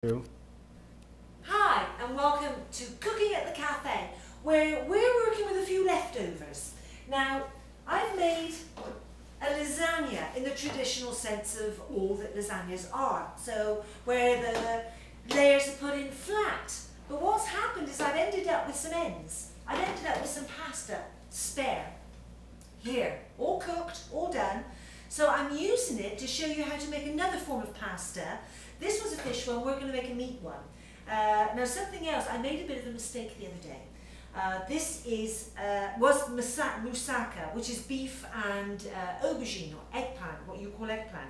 True. Hi and welcome to Cooking at the Cafe, where we're working with a few leftovers. Now, I've made a lasagna in the traditional sense of all that lasagnas are. So, where the layers are put in flat. But what's happened is I've ended up with some ends. I've ended up with some pasta spare. Here, all cooked, all done. So I'm using it to show you how to make another form of pasta. This was a fish one, we're going to make a meat one. Now something else, I made a bit of a mistake the other day. This was moussaka, which is beef and aubergine or eggplant, what you call eggplant.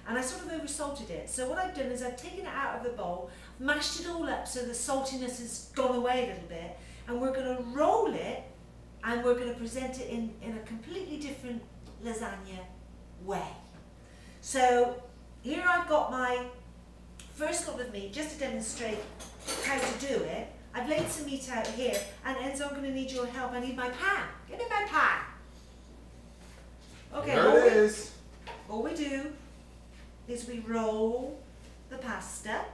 And I sort of over-salted it. So what I've done is I've taken it out of the bowl, mashed it all up so the saltiness has gone away a little bit, and we're going to roll it and we're going to present it in a completely different lasagna way. So here I've got my first lot of meat, just to demonstrate how to do it. I've laid some meat out here, and Enzo, I'm going to need your help. I need my pan. Give me my pan. Okay, There it is. all we do is we roll the pasta.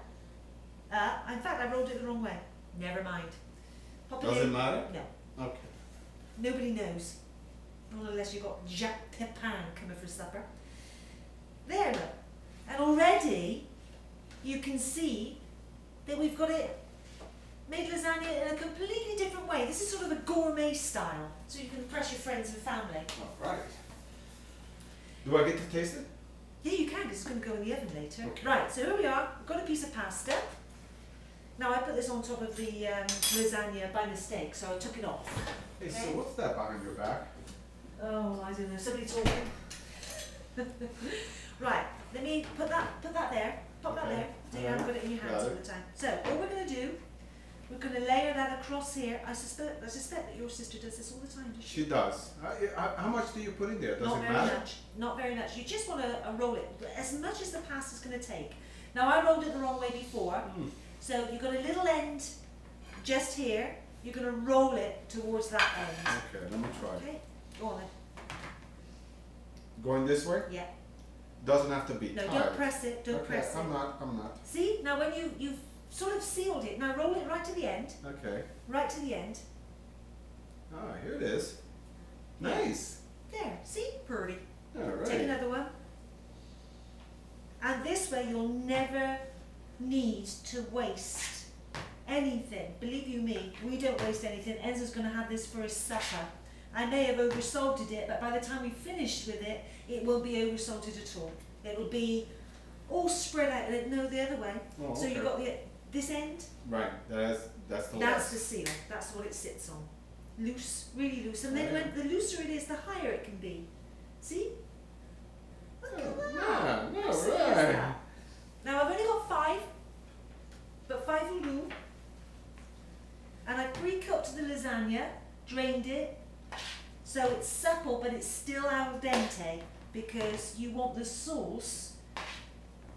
In fact, I rolled it the wrong way. Never mind. Pop it Does in. it matter? No. Okay. Nobody knows. Not unless you've got Jacques Pepin coming for supper. There, look. And already you can see that we've got it made lasagna in a completely different way. This is sort of a gourmet style, so you can impress your friends and family. All right. Do I get to taste it? Yeah, you can, because it's going to go in the oven later. Okay. Right, so here we are. We've got a piece of pasta. Now I put this on top of the lasagna by mistake, so I took it off. Hey, Okay. so what's that behind your back? Oh, I don't know. Somebody talking. Right, let me put that there. Pop that Okay. there. So you haven't got it in your hands Got all it. the time. So what we're going to do, we're going to layer that across here. I suspect that your sister does this all the time, does she? She does. How much do you put in there? Does Not it very matter? much. Not very much. You just want to roll it as much as the pasta's going to take. Now I rolled it the wrong way before, so you've got a little end just here. You're going to roll it towards that end. Okay, let me try. Okay, go on then. Going this way? Yeah. Doesn't have to be No, tight. don't press it. Don't Okay, press it. I'm not. See, now when you've sort of sealed it, now roll it right to the end. Okay. Right to the end. Ah, here it is. Yeah. Nice. There, see? Pretty. All right. Take another one. And this way you'll never need to waste anything. Believe you me, we don't waste anything. Enzo's going to have this for his supper. I may have over-salted it, but by the time we've finished with it, it won't be over-salted at all. It'll be all spread out, no, the other way. Oh, So you've okay. got this end, Right. That's the that's the last. seal. That's what it sits on. Loose, really loose. And then Right. when the looser it is, the higher it can be. See? Look at Oh, that. yeah, How silly is right. that? Now I've only got 5, but 5 will do. And I pre-cooked the lasagna, drained it, so it's supple but it's still al dente, because you want the sauce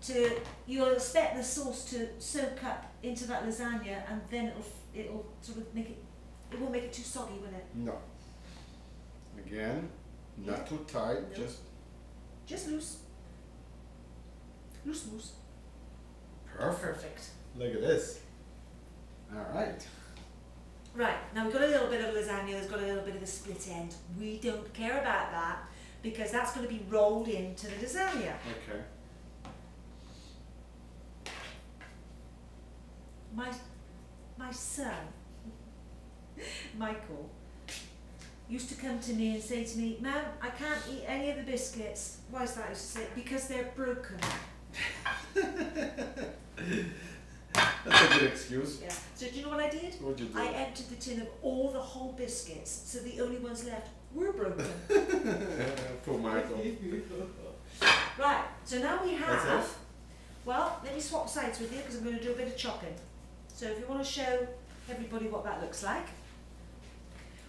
to, you'll expect the sauce to soak up into that lasagna, and then it'll sort of make it, it won't make it too soggy, will it? No. Again, not Yeah. too tight. No. Just Loose. Loose. perfect. Perfect. Look at this. All right. Right, now we've got a little bit of lasagna, there's got a little bit of a split end. We don't care about that, because that's going to be rolled into the lasagna. Okay. My son, Michael, used to come to me and say to me, "Ma'am, I can't eat any of the biscuits." Why is that? I used to say, "Because they're broken." That's a good excuse. Yeah. So do you know what I did? What'd you do? I emptied the tin of all the whole biscuits, so the only ones left were broken. Poor Michael. Right, so now we That's have, it? well, let me swap sides with you because I'm going to do a bit of chopping. So if you want to show everybody what that looks like.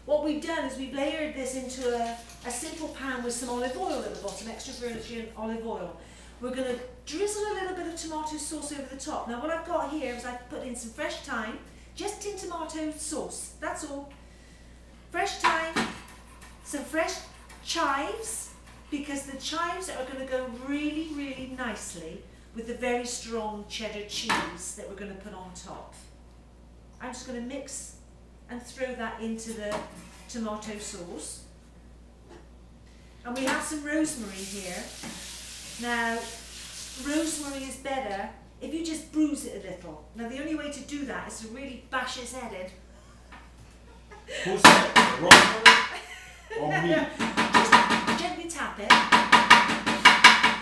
What we've done is we've layered this into a simple pan with some olive oil at the bottom, extra virgin olive oil. We're going to drizzle a little bit of tomato sauce over the top. Now what I've got here is I've put in some fresh thyme, just tin tomato sauce, that's all. Fresh thyme, some fresh chives, because the chives are going to go really, really nicely with the very strong cheddar cheese that we're going to put on top. I'm just going to mix and throw that into the tomato sauce. And we have some rosemary here. Now, rosemary is better if you just bruise it a little. Now, the only way to do that is to really bash its head in. Who's that? Rosemary or me? Just gently tap it,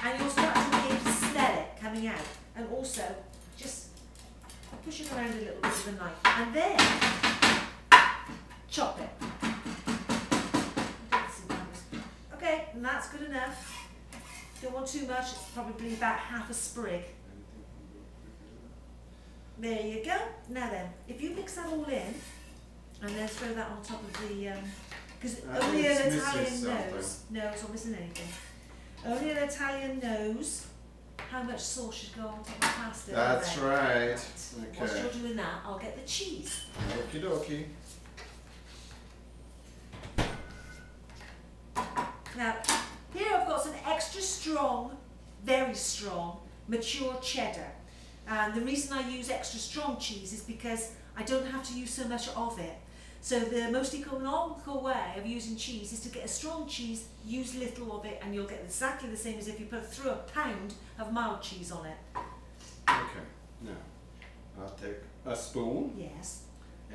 and you'll start to be able to smell it coming out. And also, just push it around a little bit with a knife, and then chop it. Okay, and that's good enough. Don't want too much, it's probably about half a sprig. There you go. Now then, if you mix that all in, and then throw that on top of the, because only an Italian knows, no, it's not missing anything. Only an Italian knows how much sauce should go on top of pasta. That's right. Okay. Whilst you're doing that, I'll get the cheese. Okie dokie. Now, here I've got some extra strong, very strong, mature cheddar. And the reason I use extra strong cheese is because I don't have to use so much of it. So the most economical way of using cheese is to get a strong cheese, use little of it, and you'll get exactly the same as if you threw a pound of mild cheese on it. Okay, now I'll take a spoon. Yes.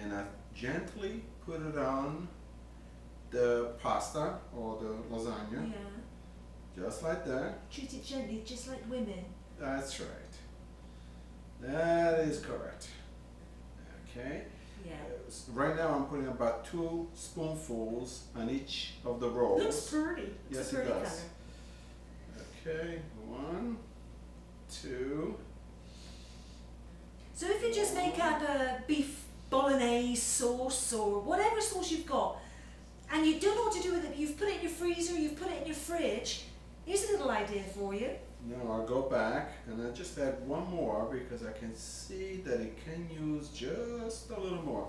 And I gently put it on the pasta or the lasagna. Yeah. Just like that. Treat it gently, just like women. That's right. That is correct. Okay. Yeah. Right now I'm putting about 2 spoonfuls on each of the rolls. Looks pretty. Yes, it does. Colour. Okay, 1, 2. So if you just make up a beef bolognese sauce or whatever sauce you've got, and you don't know what to do with it, but you've put it in your freezer, you've put it in your fridge, here's a little idea for you. Now I'll go back and I'll just add 1 more because I can see that it can use just a little more.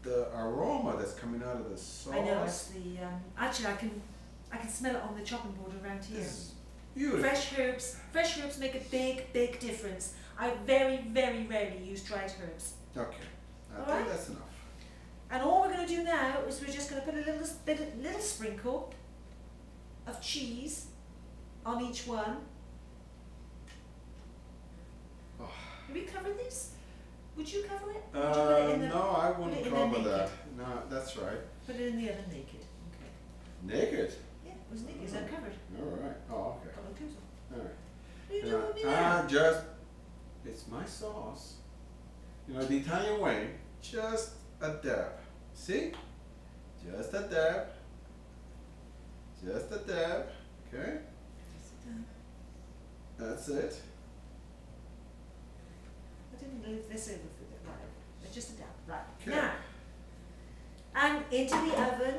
The aroma that's coming out of the sauce. I know, it's the, actually I can smell it on the chopping board around here. Is beautiful. Fresh herbs make a big difference. I very rarely use dried herbs. Okay, I All think right. that's enough. And all we're going to do now is we're just going to put a little sprinkle of cheese on each one. Oh. Have we covered this? Would you cover it? Would you put it in the, No, I put it wouldn't in cover the that. naked? No, that's right. Put it in the oven naked. Okay. Naked? Yeah, it was naked. It's uncovered. Alright. Oh, okay. Got no clothes on. Alright. What are you doing with me now? It's my sauce. You know, the Italian way, just a dab. See? Just a dab. Just a dab. Okay? That's it. I didn't leave this over for the right. It's just a dab. Right. Okay. Now, and into the oven.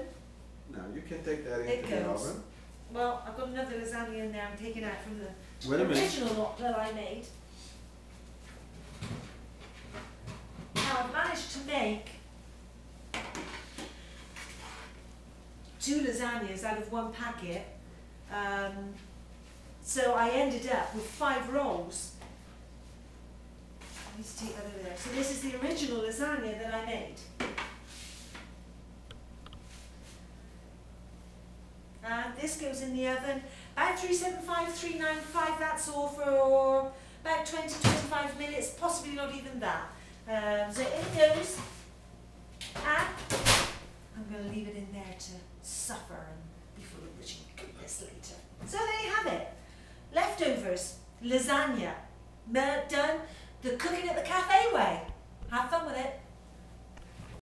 Now you can take that It into the goes. oven. Well, I've got another lasagna in there. I'm taking out from the Wait a minute. original lot that I made. Now I've managed to make 2 lasagnas out of 1 packet. So I ended up with 5 rolls. I need to take that over there. So this is the original lasagna that I made. And this goes in the oven about 375, 395, that's all for about 20, 25 minutes, possibly not even that. So in it goes, and I'm going to leave it in there to suffer and be full of rich goodness later. So there you have it. Leftovers, lasagna, done the cooking at the cafe way. Have fun with it.